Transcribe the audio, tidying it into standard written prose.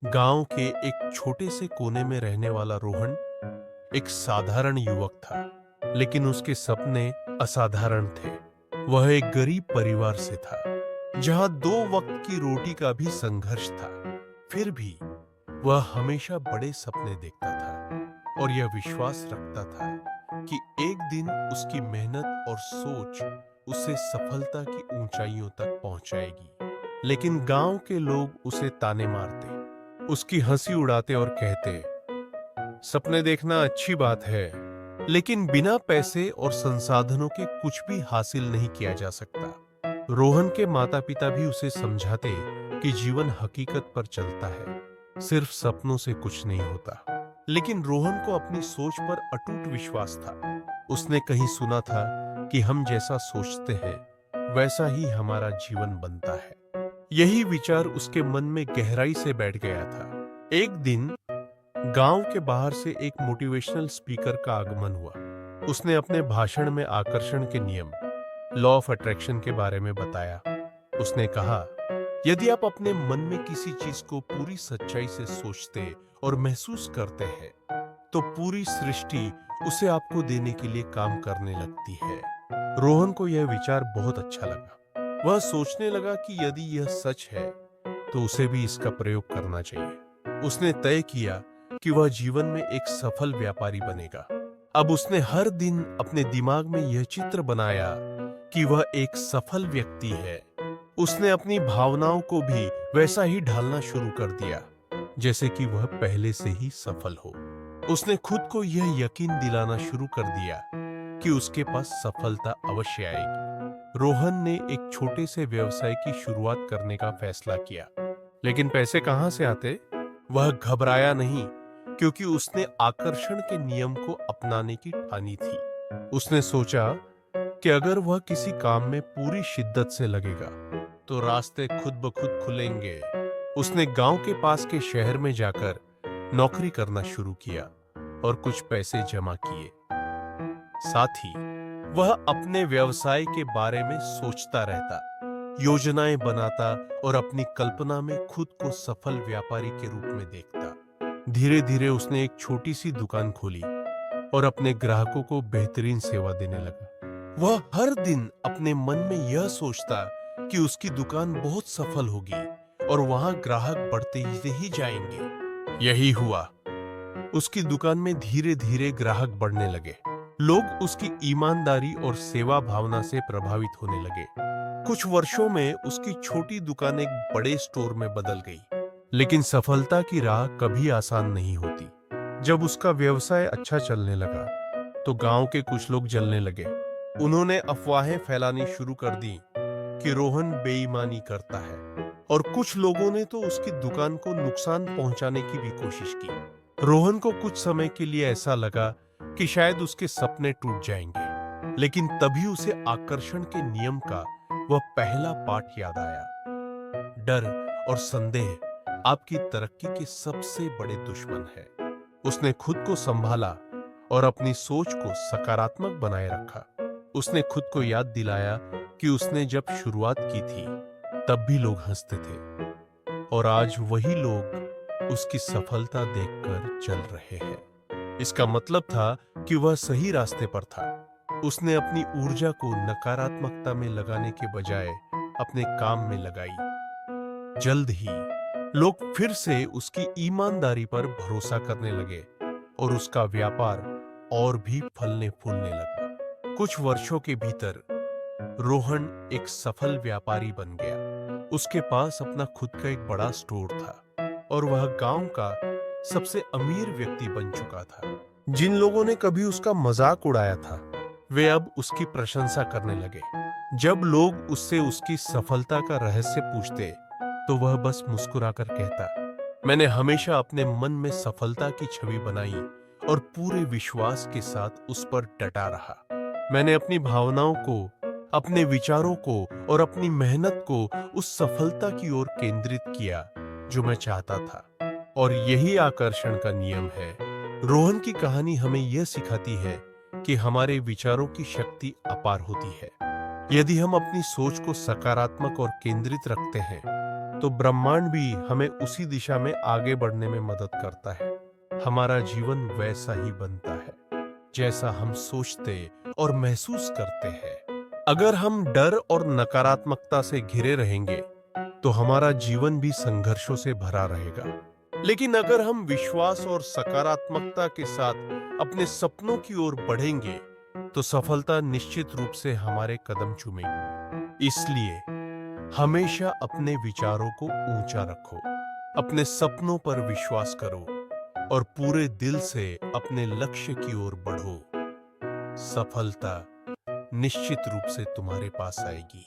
गांव के एक छोटे से कोने में रहने वाला रोहन एक साधारण युवक था, लेकिन उसके सपने असाधारण थे। वह एक गरीब परिवार से था, जहां दो वक्त की रोटी का भी संघर्ष था। फिर भी वह हमेशा बड़े सपने देखता था और यह विश्वास रखता था कि एक दिन उसकी मेहनत और सोच उसे सफलता की ऊंचाइयों तक पहुंचाएगी। लेकिन गांव के लोग उसे ताने मारते, उसकी हंसी उड़ाते और कहते, सपने देखना अच्छी बात है, लेकिन बिना पैसे और संसाधनों के कुछ भी हासिल नहीं किया जा सकता। रोहन के माता पिता भी उसे समझाते कि जीवन हकीकत पर चलता है, सिर्फ सपनों से कुछ नहीं होता। लेकिन रोहन को अपनी सोच पर अटूट विश्वास था। उसने कहीं सुना था कि हम जैसा सोचते हैं वैसा ही हमारा जीवन बनता है। यही विचार उसके मन में गहराई से बैठ गया था। एक दिन गांव के बाहर से एक मोटिवेशनल स्पीकर का आगमन हुआ। उसने अपने भाषण में आकर्षण के नियम, लॉ ऑफ अट्रैक्शन के बारे में बताया। उसने कहा, यदि आप अपने मन में किसी चीज को पूरी सच्चाई से सोचते और महसूस करते हैं, तो पूरी सृष्टि उसे आपको देने के लिए काम करने लगती है। रोहन को यह विचार बहुत अच्छा लगा। वह सोचने लगा कि यदि यह सच है, तो उसे भी इसका प्रयोग करना चाहिए। उसने तय किया कि वह जीवन में एक सफल व्यापारी बनेगा। अब उसने हर दिन अपने दिमाग में यह चित्र बनाया कि वह एक सफल व्यक्ति है। उसने अपनी भावनाओं को भी वैसा ही ढालना शुरू कर दिया, जैसे कि वह पहले से ही सफल हो। उसने खुद को यह यकीन दिलाना शुरू कर दिया कि उसके पास सफलता अवश्य आएगी। रोहन ने एक छोटे से व्यवसाय की शुरुआत करने का फैसला किया, लेकिन पैसे कहां से आते? वह घबराया नहीं, क्योंकि उसने आकर्षण के नियम को अपनाने की ठानी थी। उसने सोचा कि अगर वह किसी काम में पूरी शिद्दत से लगेगा, तो रास्ते खुद ब खुद खुलेंगे। उसने गांव के पास के शहर में जाकर नौकरी करना शुरू किया और कुछ पैसे जमा किए। साथ ही वह अपने व्यवसाय के बारे में सोचता रहता, योजनाएं बनाता और अपनी कल्पना में खुद को सफल व्यापारी के रूप में देखता। धीरे धीरे उसने एक छोटी सी दुकान खोली और अपने ग्राहकों को बेहतरीन सेवा देने लगा। वह हर दिन अपने मन में यह सोचता कि उसकी दुकान बहुत सफल होगी और वहां ग्राहक बढ़ते ही जाएंगे। यही हुआ। उसकी दुकान में धीरे धीरे ग्राहक बढ़ने लगे। लोग उसकी ईमानदारी और सेवा भावना से प्रभावित होने लगे। कुछ वर्षों में उसकी छोटी दुकान एक बड़े स्टोर में बदल गई। लेकिन सफलता की राह कभी आसान नहीं होती। जब उसका व्यवसाय अच्छा चलने लगा, तो गांव के कुछ लोग जलने लगे। उन्होंने अफवाहें फैलानी शुरू कर दी कि रोहन बेईमानी करता है, और कुछ लोगों ने तो उसकी दुकान को नुकसान पहुंचाने की भी कोशिश की। रोहन को कुछ समय के लिए ऐसा लगा कि शायद उसके सपने टूट जाएंगे, लेकिन तभी उसे आकर्षण के नियम का वह पहला पाठ याद आया। डर और संदेह आपकी तरक्की के सबसे बड़े दुश्मन है। उसने खुद को संभाला और अपनी सोच को सकारात्मक बनाए रखा। उसने खुद को याद दिलाया कि उसने जब शुरुआत की थी, तब भी लोग हंसते थे, और आज वही लोग उसकी सफलता देखकर चल रहे हैं। इसका मतलब था कि वह सही रास्ते पर था। उसने अपनी ऊर्जा को नकारात्मकता में लगाने के बजाय अपने काम में लगाई। जल्द ही लोग फिर से उसकी ईमानदारी पर भरोसा करने लगे और उसका व्यापार और भी फलने फूलने लगा। कुछ वर्षों के भीतर रोहन एक सफल व्यापारी बन गया। उसके पास अपना खुद का एक बड़ा स्टोर था और वह गांव का सबसे अमीर व्यक्ति बन चुका था। जिन लोगों ने कभी उसका मजाक उड़ाया था, वे अब उसकी प्रशंसा करने लगे। जब लोग उससे उसकी सफलता का रहस्य पूछते, तो वह बस मुस्कुराकर कहता, मैंने हमेशा अपने मन में सफलता की छवि बनाई और पूरे विश्वास के साथ उस पर डटा रहा। मैंने अपनी भावनाओं को, अपने विचारों को और अपनी मेहनत को उस सफलता की ओर केंद्रित किया जो मैं चाहता था। और यही आकर्षण का नियम है। रोहन की कहानी हमें यह सिखाती है कि हमारे विचारों की शक्ति अपार होती है। यदि हम अपनी सोच को सकारात्मक और केंद्रित रखते हैं, तो तो ब्रह्मांड भी हमें उसी दिशा में आगे बढ़ने में मदद करता है। हमारा जीवन वैसा ही बनता है जैसा हम सोचते और महसूस करते हैं। अगर हम डर और नकारात्मकता से घिरे रहेंगे तो हमारा जीवन भी संघर्षों से भरा रहेगा। लेकिन अगर हम विश्वास और सकारात्मकता के साथ अपने सपनों की ओर बढ़ेंगे तो सफलता निश्चित रूप से हमारे कदम चूमेगी। इसलिए हमेशा अपने विचारों को ऊंचा रखो, अपने सपनों पर विश्वास करो और पूरे दिल से अपने लक्ष्य की ओर बढ़ो। सफलता निश्चित रूप से तुम्हारे पास आएगी।